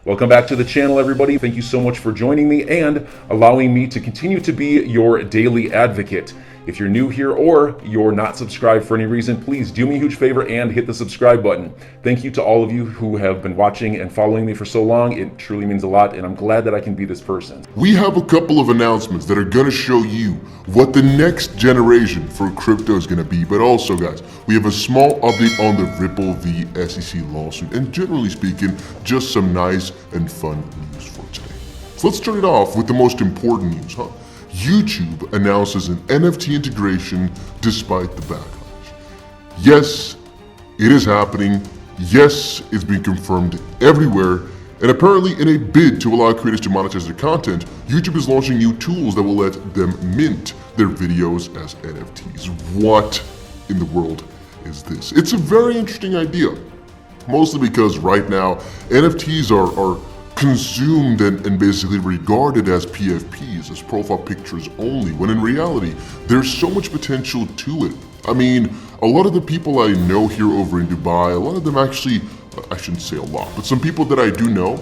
Welcome back to the channel, everybody. Thank you so much for joining me and allowing me to continue to be your daily advocate. If you're new here or you're not subscribed for any reason, please do me a huge favor and hit the subscribe button. Thank you to all of you who have been watching and following me for so long. It truly means a lot, and I'm glad that I can be this person. We have a couple of announcements that are going to show you what the next generation for crypto is going to be. But also, guys, we have a small update on the Ripple v. SEC lawsuit, and generally speaking, just some nice and fun news for today. So let's start it off with the most important news, YouTube announces an NFT integration despite the backlash. Yes, it is happening. Yes, it's being confirmed everywhere. And apparently, in a bid to allow creators to monetize their content, YouTube is launching new tools that will let them mint their videos as NFTs. What in the world is this? It's a very interesting idea, mostly because right now, NFTs are consumed and basically regarded as PFPs, as profile pictures only, when in reality, there's so much potential to it. I mean, a lot of the people I know here over in Dubai, a lot of them actually, I shouldn't say a lot, but some people that I do know,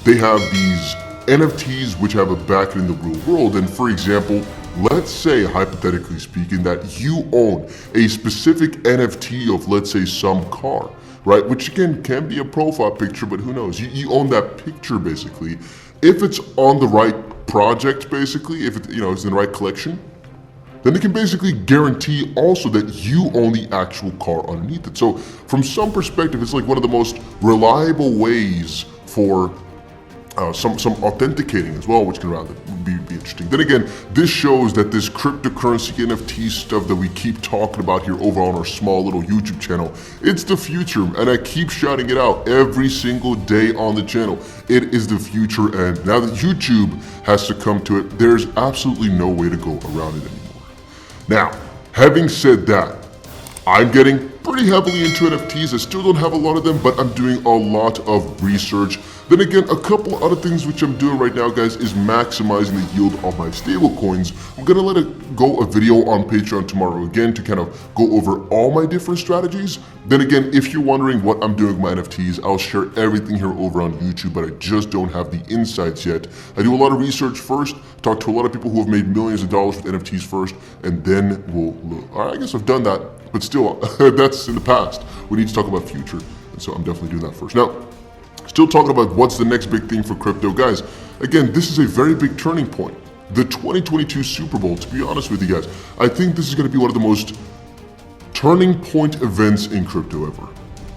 they have these NFTs which have a back in the real world. And for example, let's say, hypothetically speaking, that you own a specific NFT of, let's say, some car, right? Which again can be a profile picture, but who knows? You own that picture basically. If it's on the right project, basically, if it, it's in the right collection, then they can basically guarantee also that you own the actual car underneath it. So from some perspective, it's like one of the most reliable ways for some authenticating as well, which can rather be interesting. Then again, this shows that this cryptocurrency NFT stuff that we keep talking about here over on our small little YouTube channel, it's the future, and I keep shouting it out every single day on the channel. It is the future, and now that YouTube has succumbed to it, there's absolutely no way to go around it anymore. Now, having said that, I'm getting pretty heavily into NFTs. I still don't have a lot of them, but I'm doing a lot of research. Then again, a couple other things which I'm doing right now, guys, is maximizing the yield of my stable coins. I'm gonna let it go a video on Patreon tomorrow again to kind of go over all my different strategies. Then again, if you're wondering what I'm doing with my NFTs, I'll share everything here over on YouTube, but I just don't have the insights yet. I do a lot of research first, talk to a lot of people who have made millions of dollars with NFTs first, and then we'll look. All right, I guess I've done that, but still, that's in the past. We need to talk about future, and so I'm definitely doing that first. Now, still talking about what's the next big thing for crypto, guys. Again, this is a very big turning point. The 2022 Super Bowl, to be honest with you guys, I think this is going to be one of the most turning point events in crypto ever.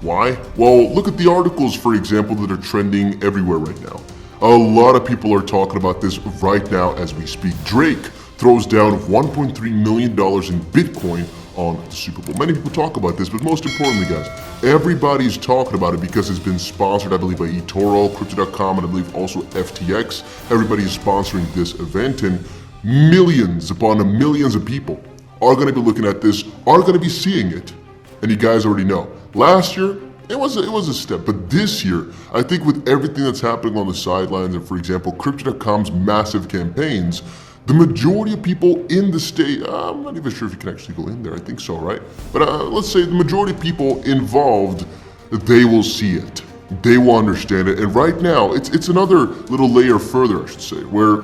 Why? Well, look at the articles, for example, that are trending everywhere right now. A lot of people are talking about this right now as we speak. Drake throws down $1.3 million in Bitcoin on the Super Bowl. Many people talk about this, but most importantly, guys, everybody's talking about it because it's been sponsored, I believe, by eToro, Crypto.com, and I believe also FTX. Everybody is sponsoring this event, and millions upon millions of people are going to be looking at this, are going to be seeing it, and you guys already know. Last year, it was a step, but this year, I think with everything that's happening on the sidelines, and for example, Crypto.com's massive campaigns, the majority of people in the state, I'm not even sure if you can actually go in there, I think so, right? But let's say the majority of people involved, they will see it. They will understand it. And right now, it's another little layer further, I should say, where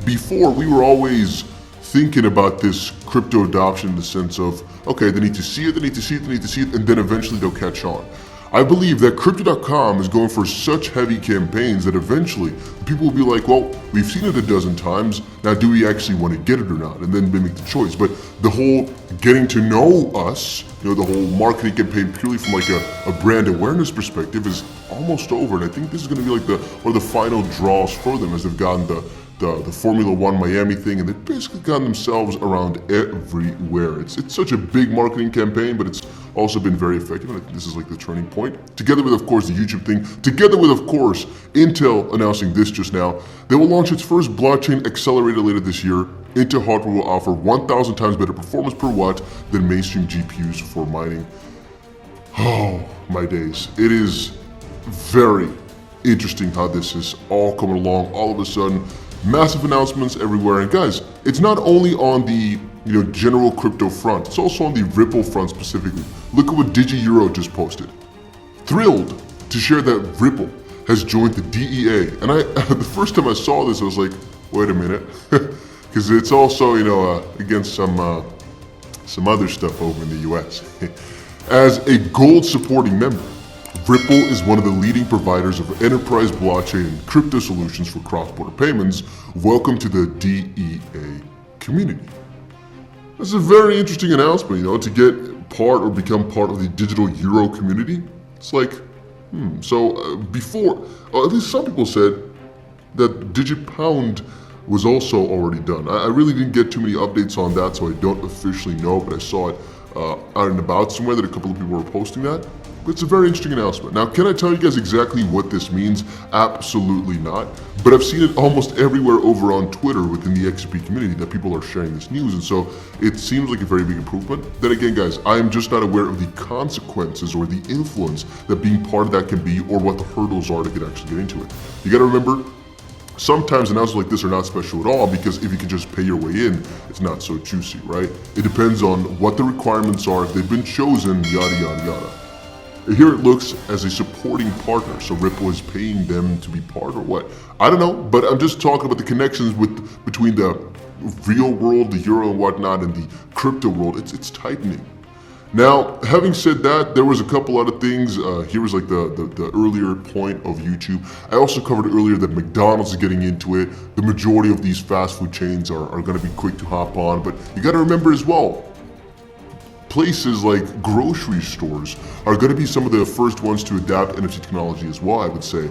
before we were always thinking about this crypto adoption in the sense of, okay, they need to see it, they need to see it, they need to see it, and then eventually they'll catch on. I believe that Crypto.com is going for such heavy campaigns that eventually people will be like, well, we've seen it a dozen times, now do we actually want to get it or not? And then they make the choice. But the whole getting to know us, the whole marketing campaign purely from like a brand awareness perspective is almost over. And I think this is going to be like one of the final draws for them as they've gotten the Formula One Miami thing, and they've basically gotten themselves around everywhere. It's such a big marketing campaign, but it's also been very effective, and I think this is like the turning point. Together with, of course, the YouTube thing, together with, of course, Intel announcing this just now, they will launch its first blockchain accelerator later this year. Intel hardware will offer 1,000 times better performance per watt than mainstream GPUs for mining. Oh, my days. It is very interesting how this is all coming along all of a sudden. Massive announcements everywhere. And guys, it's not only on the general crypto front, it's also on the Ripple front specifically. Look at what DigiEuro just posted. Thrilled to share that Ripple has joined the DEA. And the first time I saw this, I was like, wait a minute. Because it's also, against some other stuff over in the US. As a gold supporting member, Ripple is one of the leading providers of enterprise blockchain and crypto solutions for cross-border payments. Welcome to the DEA community. This is a very interesting announcement, to get part or become part of the digital euro community. It's like, So before, at least some people said that DigiPound was also already done. I really didn't get too many updates on that, so I don't officially know, but I saw it out and about somewhere that a couple of people were posting that. But it's a very interesting announcement. Now, can I tell you guys exactly what this means? Absolutely not. But I've seen it almost everywhere over on Twitter within the XRP community that people are sharing this news, and so it seems like a very big improvement. Then again, guys, I am just not aware of the consequences or the influence that being part of that can be, or what the hurdles are to actually get into it. You gotta remember, sometimes announcements like this are not special at all, because if you can just pay your way in, it's not so juicy, right? It depends on what the requirements are, if they've been chosen, yada, yada, yada. Here it looks as a supporting partner, so Ripple is paying them to be part or what? I don't know, but I'm just talking about the connections between the real world, the euro and whatnot, and the crypto world. It's tightening. Now, having said that, there was a couple other things. Here was like the earlier point of YouTube. I also covered earlier that McDonald's is getting into it. The majority of these fast food chains are going to be quick to hop on, but you got to remember as well, places like grocery stores are going to be some of the first ones to adapt NFT technology as well, I would say,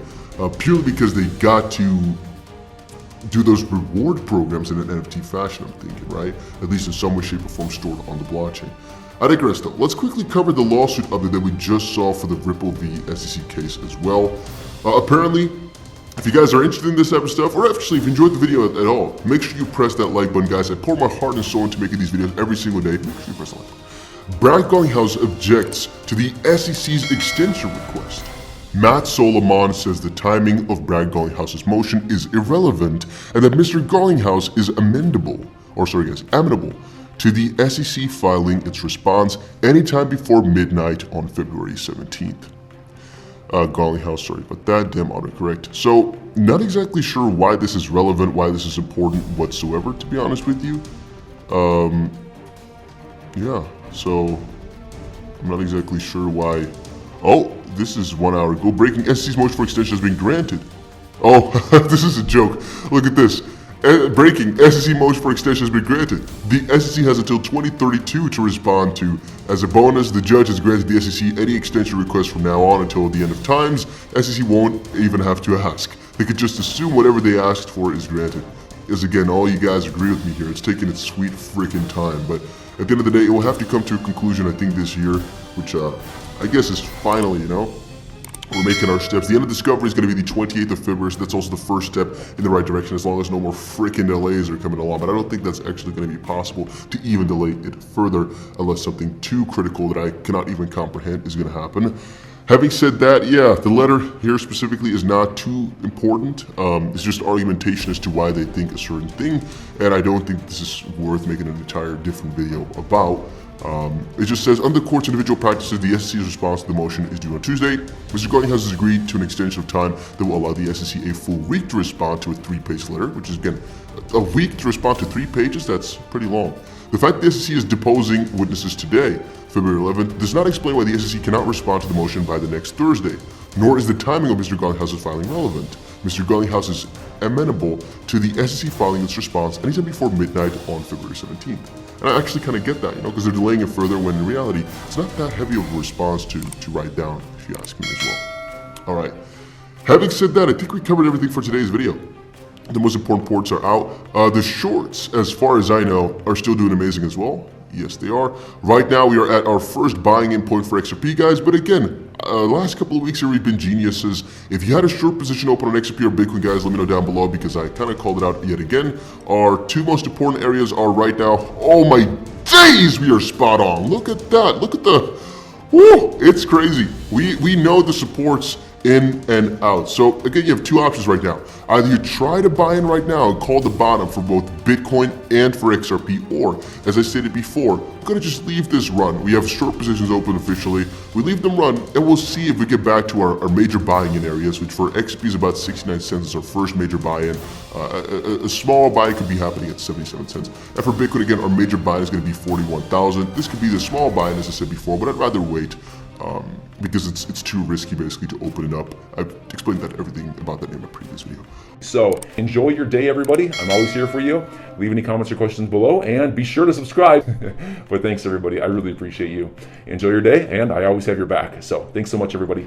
purely because they got to do those reward programs in an NFT fashion, I'm thinking, right? At least in some way, shape, or form stored on the blockchain. I digress though. Let's quickly cover the lawsuit update that we just saw for the Ripple v. SEC case as well. Apparently, if you guys are interested in this type of stuff, or actually if you enjoyed the video at all, make sure you press that like button, guys. I pour my heart and soul into making these videos every single day. Make sure you press the like button. Brad Garlinghouse objects to the SEC's extension request. Matt Solomon says the timing of Brad Garlinghouse's motion is irrelevant and that Mr. Garlinghouse is amenable to the SEC filing its response anytime before midnight on February 17th. Garlinghouse, sorry about that, damn autocorrect. So, not exactly sure why this is relevant, why this is important whatsoever, to be honest with you. Yeah, so I'm not exactly sure why. Oh, this is 1 hour ago. Breaking, SEC's motion for extension has been granted. Oh, this is a joke. Look at this. Breaking, SEC motion for extension has been granted. The SEC has until 2032 to respond to. As a bonus, the judge has granted the SEC any extension request from now on until the end of times. SEC won't even have to ask. They could just assume whatever they asked for is granted. As again, all you guys agree with me here. It's taking its sweet freaking time, but at the end of the day, it will have to come to a conclusion, I think, this year, which I guess is finally, we're making our steps. The end of discovery is going to be the 28th of February, so that's also the first step in the right direction, as long as no more freaking delays are coming along. But I don't think that's actually going to be possible to even delay it further, unless something too critical that I cannot even comprehend is going to happen. Having said that, yeah, the letter here specifically is not too important. It's just argumentation as to why they think a certain thing, and I don't think this is worth making an entire different video about. It just says, under the court's individual practices, the SEC's response to the motion is due on Tuesday. Mr. Garlinghouse has agreed to an extension of time that will allow the SEC a full week to respond to a 3-page letter, which is, again, a week to respond to 3 pages, that's pretty long. The fact that the SEC is deposing witnesses today, February 11th, does not explain why the SEC cannot respond to the motion by the next Thursday, nor is the timing of Mr. Garlinghouse's filing relevant. Mr. Garlinghouse is amenable to the SEC filing its response anytime before midnight on February 17th. And I actually kind of get that, because they're delaying it further when in reality, it's not that heavy of a response to write down, if you ask me as well. All right. Having said that, I think we covered everything for today's video. The most important ports are out. The shorts, as far as I know, are still doing amazing as well. Yes, they are. Right now, we are at our first buying in point for XRP, guys. But again, last couple of weeks here, we've been geniuses. If you had a short position open on XRP or Bitcoin, guys, let me know down below, because I kind of called it out yet again. Our 2 most important areas are right now, oh my days, we are spot on. Look at that. Look at the, woo, it's crazy. We know the supports in and out. So again, you have two options right now. Either you try to buy in right now and call the bottom for both Bitcoin and for XRP, or as I stated before, we're gonna just leave this run. We have short positions open officially. We leave them run and we'll see if we get back to our major buying in areas, which for XRP is about 69 cents is our first major buy-in. A small buy could be happening at 77 cents. And for Bitcoin, again, our major buy is gonna be 41,000. This could be the small buy-in, as I said before, but I'd rather wait. Because it's too risky basically to open it up. I've explained everything about that in my previous video. So enjoy your day, everybody. I'm always here for you. Leave any comments or questions below and be sure to subscribe. But thanks, everybody. I really appreciate you. Enjoy your day, and I always have your back. So thanks so much, everybody.